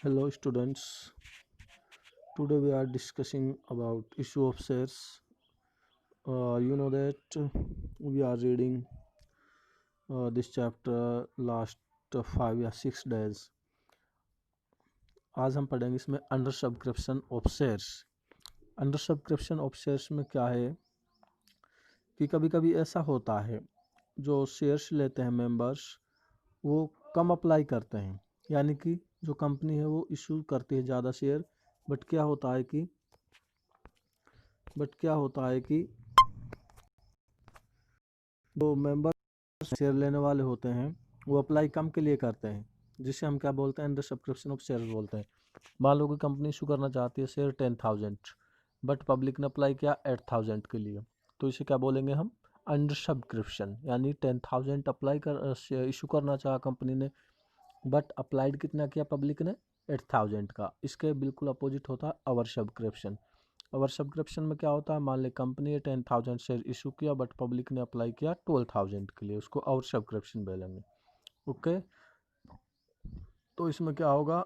Hello students, today we are discussing about issue of shares. You know that we are reading this chapter last 5 या 6 days. आज हम पढ़ेंगे इसमें under subscription of shares. Under subscription of shares में क्या है कि कभी कभी ऐसा होता है जो शेयर्स लेते हैं मेंबर्स वो कम अप्लाई करते हैं, यानी कि जो कंपनी है वो इशू करती है ज़्यादा शेयर, बट क्या होता है कि जो मेंबर शेयर लेने वाले होते हैं वो अप्लाई कम के लिए करते हैं, जिसे हम क्या बोलते हैं, अंडर सब्सक्रिप्शन ऑफ शेयर बोलते हैं। मान लो कि कंपनी इशू करना चाहती है शेयर 10,000, बट पब्लिक ने अप्लाई किया 8,000 के लिए, तो इसे क्या बोलेंगे हम, अंडर सब्सक्रिप्शन। यानी 10,000 अप्लाई कर इशू करना चाहा कंपनी ने, बट अप्लाइड कितना किया पब्लिक ने, 8,000 का। इसके बिल्कुल अपोजिट होता है ओवर सब्सक्रिप्शन। ओवर सब्सक्रिप्शन में क्या होता है, मान ले कंपनी ने 10,000 शेयर इशू किया बट पब्लिक ने अप्लाई किया 12,000 के लिए, उसको ओवर सब्सक्रिप्शन बोलेंगे। ओके, तो इसमें क्या होगा,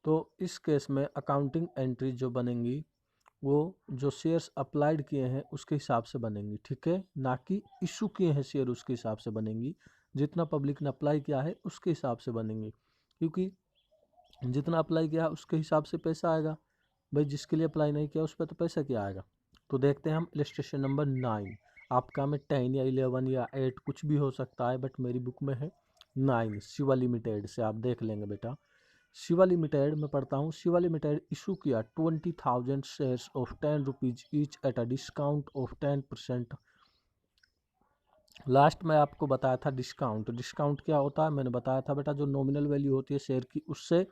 तो इस केस में अकाउंटिंग एंट्री जो बनेंगी वो जो शेयर्स अप्लाइड किए हैं उसके हिसाब से बनेंगी, ठीक है, ना कि इशू किए हैं शेयर उसके हिसाब से बनेंगी। जितना पब्लिक ने अप्लाई किया है उसके हिसाब से बनेंगी, क्योंकि जितना अप्लाई किया उसके हिसाब से पैसा आएगा। भाई जिसके लिए अप्लाई नहीं किया उस पर तो पैसा क्या आएगा। तो देखते हैं हम इलस्ट्रेशन नंबर 9। आपका में 10 या 11 या 8 कुछ भी हो सकता है, बट मेरी बुक में है 9। शिवा लिमिटेड से आप देख लेंगे बेटा। शिवा लिमिटेड में पढ़ता हूँ, शिवा लिमिटेड इशू किया 20,000 shares of 10 rupees each at a discount of 10%। Last में आपको बताया था डिस्काउंट। डिस्काउंट क्या होता है मैंने बताया था बेटा, जो नॉमिनल वैल्यू होती है शेयर की उससे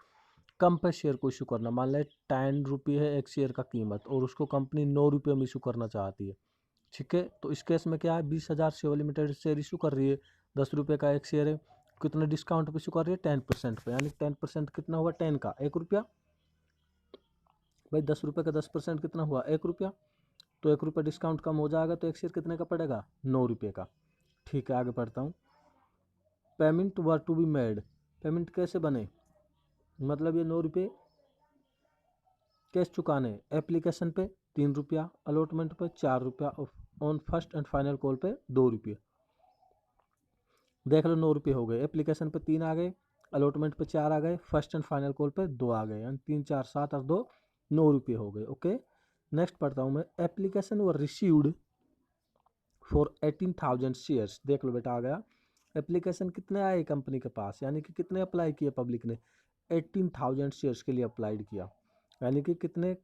कम पे शेयर को इशू करना। मान लें 10 रुपये है एक शेयर का कीमत और उसको कंपनी 9 रुपये में इशू करना चाहती है, ठीक है। तो इस केस में क्या है, 20,000 शिवा लिमिटेड शेयर इशू कर रही है, 10 रुपये का एक शेयर है, कितने डिस्काउंट पे इशू कर रही है, 10% पे। यानी 10% कितना हुआ, 10 का 1 रुपया। भाई 10 रुपये का 10% कितना हुआ, 1 रुपया। तो 1 रुपया डिस्काउंट कम हो जाएगा तो एक शेयर कितने का पड़ेगा, 9 रुपये का। ठीक है, आगे बढ़ता हूँ। Payment were to be made, payment कैसे बने, मतलब ये 9 रुपये कैश चुकाने, एप्लीकेशन पे 3 रुपया, अलॉटमेंट पे 4 रुपया, on first and final call पे 2 रुपये। देख लो 9 रुपये हो गए, एप्लीकेशन पे 3 आ गए, अलॉटमेंट पे 4 आ गए, फर्स्ट एंड फाइनल कॉल पे 2 आ गए, यानी 3 4 7 और 2 9 रुपये हो गए। ओके, नेक्स्ट पढ़ता हूँ मैं। Application were received for 18,000 shares. देख लो बेटा आ गया, एप्लीकेशन कितने आए कंपनी के पास, यानी कि कितने अप्लाई किए पब्लिक ने, 18,000 शेयर्स के लिए अप्लाइड किया। यानी कि कितने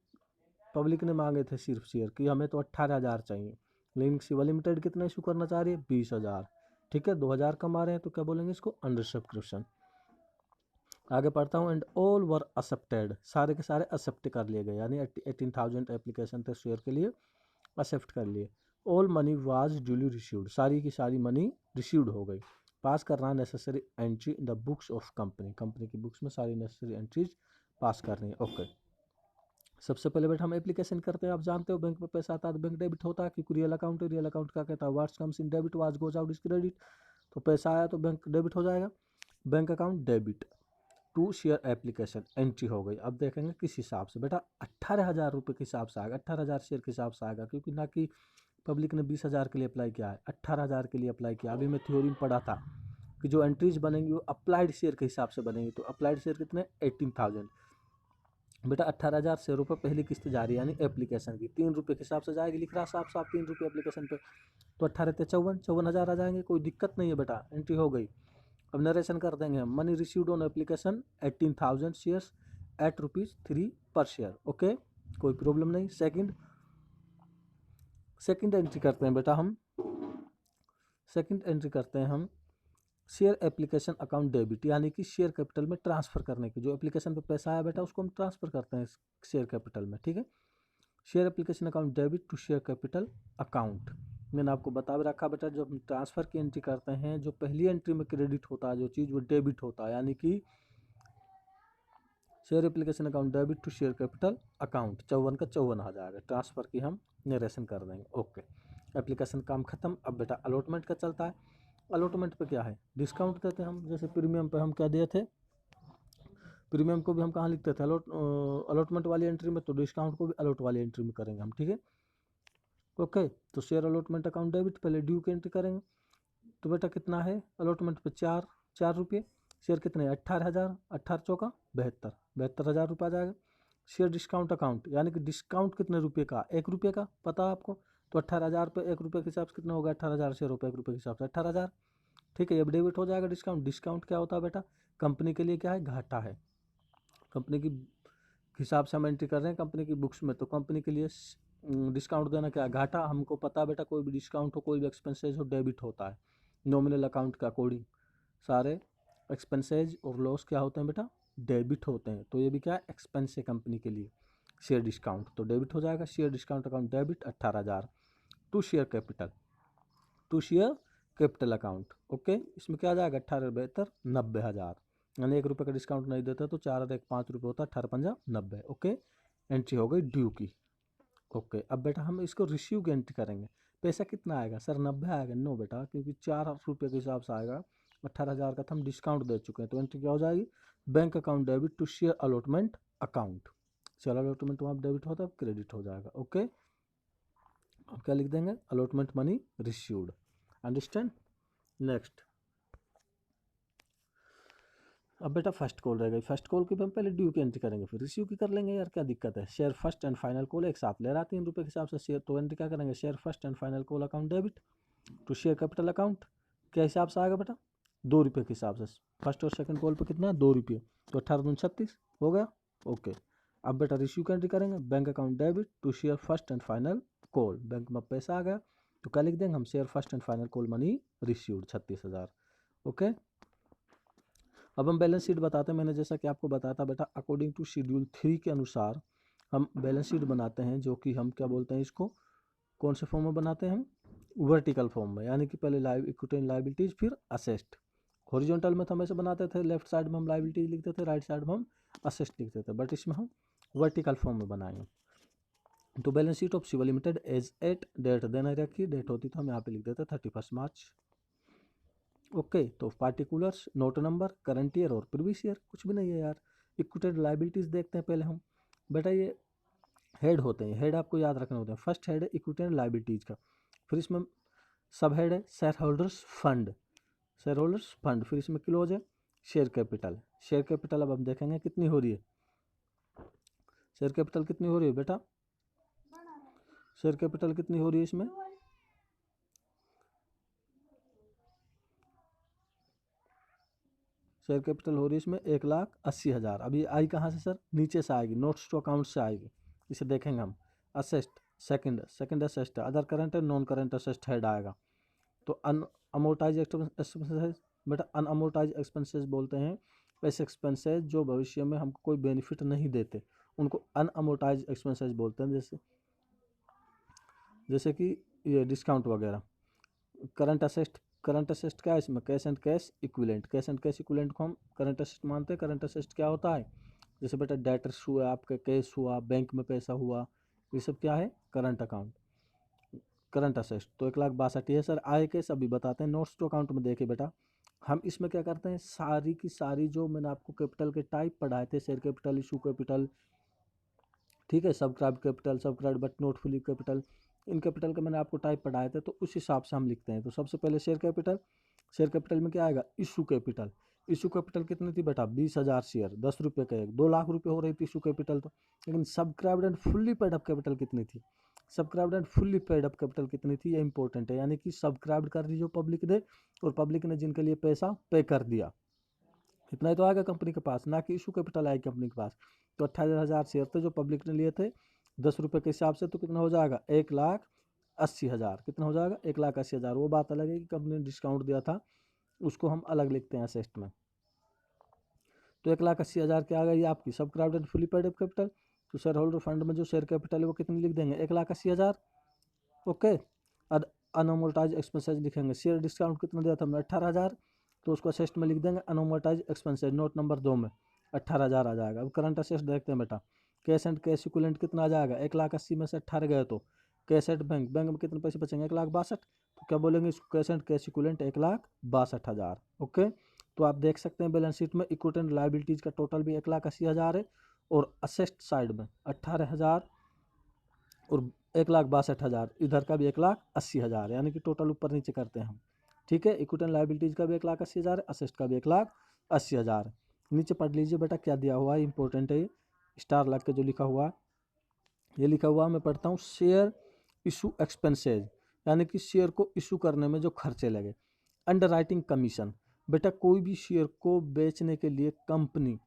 पब्लिक ने मांगे थे सिर्फ शेयर कि हमें तो 18,000 चाहिए, लेकिन शिवा लिमिटेड कितना इशू करना चाह रही है, 20,000। ठीक है, 2,000 कम आ रहे हैं तो क्या बोलेंगे इसको, अंडर सब्सक्रिप्शन। आगे पढ़ता हूँ। एंड ऑल वर एक्सेप्टेड, सारे के सारे एक्सेप्ट कर लिए गए, यानी 18,000 एप्लीकेशन थे शेयर के लिए, एक्सेप्ट कर लिए। All money was duly received, सारी की सारी मनी रिसीव्ड हो गई। पास करना necessary entry in the books of company, company की बुक्स में सारी नेसेसरी एंट्रीज पास करनी है। ओके, सबसे पहले बेटा हम एप्लीकेशन करते हैं, आप जानते हो बैंक में पैसा आता है तो बैंक डेबिट होता है, क्योंकि रियल अकाउंट है, रियल अकाउंट क्या कहता है, what's comes in debit was goes out is credit. तो पैसा आया तो बैंक डेबिट हो जाएगा, bank account debit to share application entry हो गई। अब देखेंगे किस हिसाब से बेटा, 18,000 रुपये के हिसाब से आएगा, 18,000 शेयर के हिसाब से आएगा, क्योंकि ना कि पब्लिक ने 20,000 के लिए अप्लाई किया है, 18,000 के लिए अप्लाई किया। अभी मैं थ्योरी में पढ़ा था कि जो एंट्रीज बनेंगी वो अप्लाइड शेयर के हिसाब से बनेंगी, तो अप्लाइड शेयर कितने, 18,000। बेटा 18,000 शेयरों पर पहली किस्त जा रही है, यानी एप्लीकेशन की 3 रुपये के हिसाब से जाएगी, लिख रहा साफ साफ 3 रुपये एप्लीकेशन पे, तो 18 ते 54,000 आ जाएंगे, कोई दिक्कत नहीं है बेटा, एंट्री हो गई। अब नरेशन कर देंगे हम। Money received on application 18,000 shares at ₹3 पर शेयर। ओके, कोई प्रॉब्लम नहीं। सेकंड एंट्री करते हैं बेटा हम, सेकंड एंट्री करते हैं हम शेयर एप्लीकेशन अकाउंट डेबिट, यानी कि शेयर कैपिटल में ट्रांसफर करने की, जो एप्लीकेशन पे पैसा आया बेटा उसको हम ट्रांसफर करते हैं शेयर कैपिटल में, ठीक है। Share application account debit to share capital account. मैंने आपको बता भी रखा बेटा, जब हम ट्रांसफर की एंट्री करते हैं, जो पहली एंट्री में क्रेडिट होता है जो चीज़, वो डेबिट होता है, यानी कि share application account debit to share capital account, 54 का 54 आ जाएगा। ट्रांसफर की हम नरेशन कर देंगे। ओके, एप्लीकेशन काम खत्म। अब बेटा अलॉटमेंट का चलता है। अलॉटमेंट पे क्या है, डिस्काउंट देते हैं हम, जैसे प्रीमियम पे हम क्या दिए थे, प्रीमियम को भी हम कहाँ लिखते थे, अलॉटमेंट वाली एंट्री में, तो डिस्काउंट को भी अलॉट वाली एंट्री में करेंगे हम, ठीक है। ओके, तो शेयर अलॉटमेंट अकाउंट डेबिट, पहले ड्यू की एंट्री करेंगे। तो बेटा कितना है अलॉटमेंट पे 4 रुपये, शेयर कितने 18,000, 18 × 4 = 72, 72,000 रुपये आ जाएगा। शेयर डिस्काउंट अकाउंट यानी कि डिस्काउंट कितने रुपये का, 1 रुपये का, पता है आपको। तो 18,000 पे 1 रुपये के हिसाब से कितना होगा, 18,000 शेयर रुपये 1 रुपये के हिसाब से 18,000, ठीक है। अब डेबिट हो जाएगा डिस्काउंट। डिस्काउंट क्या होता है बेटा, कंपनी के लिए क्या है, घाटा है। कंपनी की हिसाब से हम एंट्री कर रहे हैं कंपनी की बुक्स में, तो कंपनी के लिए डिस्काउंट देना क्या है, घाटा। हमको पता है बेटा कोई भी डिस्काउंट हो, कोई भी एक्सपेंसेज हो, डेबिट होता है। नॉमिनल अकाउंट के अकॉर्डिंग सारे एक्सपेंसेज और लॉस क्या होते हैं बेटा, डेबिट होते हैं। तो ये भी क्या है, एक्सपेंस है कंपनी के लिए। शेयर डिस्काउंट तो डेबिट हो जाएगा, share discount account debit 18,000। To share capital, to share capital account, okay, इसमें क्या आ जाएगा 18 72 90,000, यानी 1 रुपये का डिस्काउंट नहीं देता तो 4 और 1 5 रुपये होता है, 18 5 90, ओके। एंट्री हो गई ड्यू की, ओके। अब बेटा हम इसको रिसीव की एंट्री करेंगे। पैसा कितना आएगा सर, 90 आएगा, नो बेटा, क्योंकि 4 रुपये के हिसाब से आएगा, 18,000 का था, हम डिस्काउंट दे चुके हैं। तो एंट्री क्या हो जाएगी, bank account debit to share allotment account. Share allotment वहाँ डेबिट होता है, क्रेडिट हो जाएगा, ओके। अब क्या लिख देंगे, allotment money received, understand. Next, अब बेटा फर्स्ट कॉल रहेगा। फर्स्ट कॉल की हम पहले ड्यू की एंट्री करेंगे, फिर रिसीव की कर लेंगे, यार क्या दिक्कत है। Share first and final call एक साथ ले रहा है 3 रुपये के हिसाब से शेयर, तो एंट्री क्या करेंगे, share first and final call account debit to share capital account. क्या हिसाब से आएगा बेटा, 2 रुपये के हिसाब से। फर्स्ट और सेकंड कॉल पे कितना, 2 रुपये, तो 18 दूनी 36 हो गया, ओके। अब बेटा रिसीव की एंट्री करेंगे, bank account debit to share first and final call. Bank में पैसा आ गया, तो क्या लिख देंगे हम, share first and final call money received 36,000, okay. अब हम बैलेंस शीट बताते हैं। मैंने जैसा कि आपको बताया था बेटा, अकॉर्डिंग टू शेड्यूल 3 के अनुसार हम बैलेंस शीट बनाते हैं, जो कि हम क्या बोलते हैं इसको, कौन से फॉर्म में बनाते हैं हम, वर्टिकल फॉर्म में, यानी कि पहले लाइव इक्विटी एंड लाइबिलिटीज, फिर असेस्ट। हॉरिजॉन्टल में तो हम ऐसे बनाते थे, लेफ्ट साइड में हम लाइबिलिटीज लिखते थे, राइट साइड में हम असेस्ट लिखते थे, बट इसमें हम वर्टिकल फॉर्म में बनाएंगे। तो balance sheet of Shiva limited as at, date देना रखी, डेट होती तो हम यहाँ पे लिख देते 31 मार्च, ओके। तो particulars, note number, current year और प्रीवियस ईयर, कुछ भी नहीं है यार। इक्विटेड लाइबिलिटीज देखते हैं पहले हम, बेटा ये हेड होते हैं, हेड आपको याद रखने होते हैं। फर्स्ट हेड है इक्विटेड लाइबिलिटीज का, फिर इसमें सब हेड है share holders fund, share holders fund, फिर इसमें क्लोज है शेयर कैपिटल। शेयर कैपिटल अब हम देखेंगे कितनी हो रही है, शेयर कैपिटल कितनी हो रही है बेटा, शेयर कैपिटल कितनी हो रही है इसमें, शेयर कैपिटल हो रही है इसमें 1,80,000। अभी आई कहाँ से सर, नीचे से आएगी, नोट्स टू अकाउंट से आएगी, इसे देखेंगे हम। Asset second asset, other current है, नॉन करंट असेस्ट हेड आएगा। तो अनअमोर्टाइज एक्सपेंसेस, बेटा अनअमोर्टाइज एक्सपेंसेस बोलते हैं ऐसे एक्सपेंसेस जो भविष्य में हमको कोई बेनिफिट नहीं देते, उनको अनअमोर्टाइज एक्सपेंसेस बोलते हैं। जैसे कि ये डिस्काउंट वगैरह। करंट असेस्ट, करंट असेस्ट क्या है इसमें, cash and cash equivalent, cash and cash equivalent को हम करंट असेस्ट मानते हैं। करंट असेस्ट क्या होता है, जैसे बेटा डेटर्स हुआ, आपका कैश हुआ, बैंक में पैसा हुआ, ये सब क्या है, करंट अकाउंट, करंट असेस्ट। तो 1,62,000 है सर। आय कैसे अभी बताते हैं, नोट्स टू अकाउंट में देखिए बेटा, हम इसमें क्या करते हैं, सारी की सारी जो मैंने आपको कैपिटल के टाइप पढ़ाए थे, शेयर कैपिटल, इशू कैपिटल, ठीक है, subscribe capital, subscribe but not fully capital, in capital के मैंने आपको टाइप पढ़ाए थे, तो उस हिसाब से हम लिखते हैं। तो सबसे पहले शेयर कैपिटल, शेयर कैपिटल में क्या आएगा, इशू कैपिटल। इशू कैपिटल कितनी थी बेटा, 20,000 शेयर, 10 रुपये का एक, 2 लाख रुपये हो रही थी इशू कैपिटल तो। लेकिन subscribed and fully paid up capital कितनी थी, subscribed and fully paid up capital कितनी थी, ये इंपॉर्टेंट है। यानी कि सब्सक्राइब कर रही जो पब्लिक ने, और पब्लिक ने जिनके लिए पैसा पे कर दिया, इतना ही तो आएगा कंपनी के पास, ना कि इशू कैपिटल आएगी कंपनी के पास। तो 18,000 शेयर थे जो पब्लिक ने लिए थे 10 रुपये के हिसाब से, तो कितना हो जाएगा, 1,80,000। कितना हो जाएगा, 1,80,000। वो बात अलग है कि कंपनी ने डिस्काउंट दिया था, उसको हम अलग लिखते हैं असेस्ट में। तो 1,80,000 क्या आ गई आपकी subscribed and fully paid up capital. तो शेयर होल्डर फंड में जो शेयर कैपिटल है वो कितनी लिख देंगे, 1,80,000, ओके। और अनअमोर्टाइज एक्सपेंसेज लिखेंगे, शेयर डिस्काउंट कितना दिया था हमने, 18,000, तो उसको असेस्ट में लिख देंगे अनअमोर्टाइज एक्सपेंसेज, नोट नंबर 2 में 18,000 आ जाएगा। अब करंट असेस्ट देखते हैं बेटा, कैश एंड कैश इक्विवेलेंट कितना आ जाएगा, 1,80,000 में से 18 गए तो कैश एंड बैंक, बैंक में कितने पैसे बचेंगे, 1,62,000। तो क्या बोलेंगे इसको, cash and cash equivalent 1,62,000, okay. तो आप देख सकते हैं बैलेंस शीट में इक्विटी एंड लायबिलिटीज़ का टोटल भी 1,80,000 है और असेस्ट साइड में 18,000 और 1,62,000, इधर का भी 1,80,000 है, यानी कि टोटल ऊपर नीचे करते हैं हम। ठीक है, इक्विटी एंड लायबिलिटीज़ का भी 1,80,000 है, असेस्ट का भी 1,80,000 है। नीचे पढ़ लीजिए बेटा क्या दिया हुआ है, इंपॉर्टेंट है ये, स्टार लग के जो लिखा हुआ है, ये लिखा हुआ मैं पढ़ता हूँ, शेयर इशू एक्सपेंसेज, यानी कि शेयर को इशू करने में जो खर्चे लगे। अंडर राइटिंग कमीशन, बेटा कोई भी शेयर को बेचने के लिए कंपनी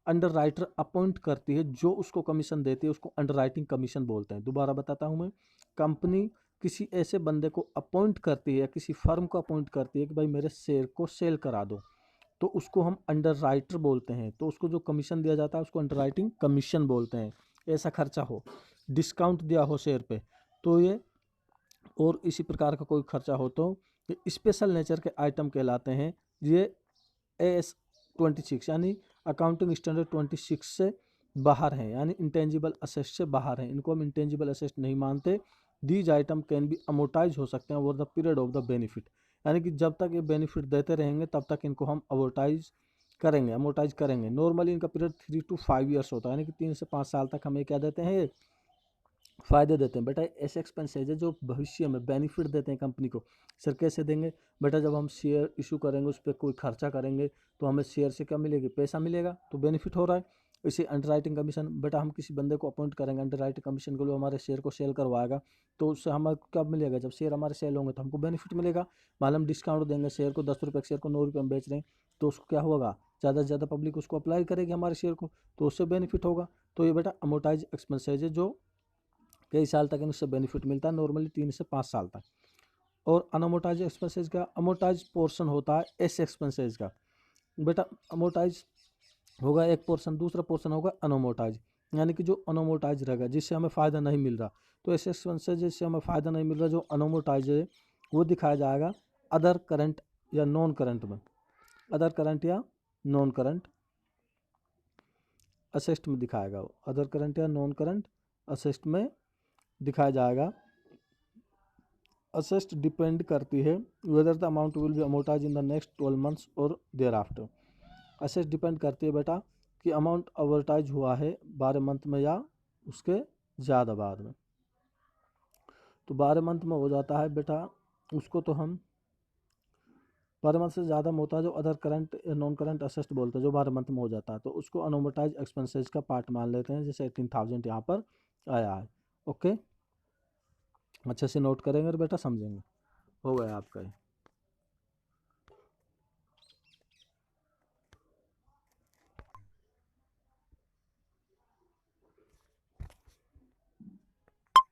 अंडर राइटर अपॉइंट करती है, जो उसको कमीशन देती है उसको अंडर राइटिंग कमीशन बोलते हैं। दोबारा बताता हूँ मैं, कंपनी किसी ऐसे बंदे को अपॉइंट करती है या किसी फर्म को अपॉइंट करती है कि भाई मेरे शेयर को सेल करा दो, तो उसको हम अंडर राइटर बोलते हैं। तो उसको जो कमीशन दिया जाता है उसको अंडर राइटिंग कमीशन बोलते हैं। ऐसा खर्चा हो, डिस्काउंट दिया हो शेयर पे, तो ये, और इसी प्रकार का कोई खर्चा हो तो ये स्पेशल नेचर के आइटम कहलाते हैं। ये AS 26 यानी अकाउंटिंग स्टैंडर्ड 26 से बाहर हैं, यानी इंटेंजिबल असेस्ट से बाहर हैं, इनको हम इंटेंजिबल असेस्ट नहीं मानते। These item can be amortise हो सकते हैं over the period of the benefit, यानी कि जब तक ये बेनिफिट देते रहेंगे तब तक इनको हम अमोटाइज करेंगे। नॉर्मली इनका पीरियड 3 to 5 ईयर्स होता है, यानी कि 3 से 5 साल तक हमें क्या देते हैं, फ़ायदे देते हैं। बेटा ऐसे एक्सपेंसेज है जो भविष्य में बेनिफिट देते हैं कंपनी को। सर कैसे देंगे, बेटा जब हम शेयर इशू करेंगे, उस पर कोई खर्चा करेंगे तो हमें शेयर से क्या मिलेगी, पैसा मिलेगा, तो बेनिफिट हो रहा है। इसे अंडर राइटिंग कमीशन, बेटा हम किसी बंदे को अपॉइंट करेंगे अंडर राइटिंग कमीशन के लिए, हमारे शेयर को सेल करवाएगा, तो उससे हमें कब मिलेगा, जब शेयर हमारे सेल होंगे तो हमको बेनिफिट मिलेगा। मान हम डिस्काउंट देंगे शेयर को, 10 रुपये के शेयर को 9 रुपये में बेच रहे हैं, तो उसको क्या होगा, ज़्यादा से ज़्यादा पब्लिक उसको अप्लाई करेगी हमारे शेयर को, तो उससे बेनिफिट होगा। तो ये बेटा अमोटाइज एक्सपेंसेज है जो कई साल तक इनसे बेनिफिट मिलता है, नॉर्मली 3 से 5 साल तक। और अनअमोटाइज एक्सपेंसेज का अमोटाइज पोर्शन होता है एस एक्सपेंसेज का। बेटा अमोटाइज होगा एक पोर्शन, दूसरा पोर्शन होगा अनअमोटाइज, यानी कि जो अनअमोटाइज रहेगा जिससे हमें फ़ायदा नहीं मिल रहा, तो ऐसे एक्सपेंसेज जिससे हमें फ़ायदा नहीं मिल रहा जो अनअमोटाइज है वो दिखाया जाएगा अदर करंट या नॉन करंट में, अदर करंट या नॉन करंट असेस्ट में दिखाएगा वो, अदर करंट या नॉन करंट असेस्ट में दिखाया जाएगा। असेस्ट डिपेंड करती है whether the amount will be amortise in the next 12 months और देयर आफ्टर। असेस्ट डिपेंड करती है बेटा कि अमाउंट अमोटाइज हुआ है 12 मंथ में या उसके ज़्यादा बाद में। तो 12 मंथ में हो जाता है बेटा, उसको तो हम 12 मंथ से ज़्यादा में होता है जो अदर करंट या नॉन करंट असेस्ट बोलते हैं, जो 12 मंथ में हो जाता है, तो उसको अनअमोटाइज एक्सपेंसेज का पार्ट मान लेते हैं, जैसे 18,000 यहाँ पर आया है। ओके, अच्छे से नोट करेंगे और बेटा समझेंगे। हो गया आपका ही।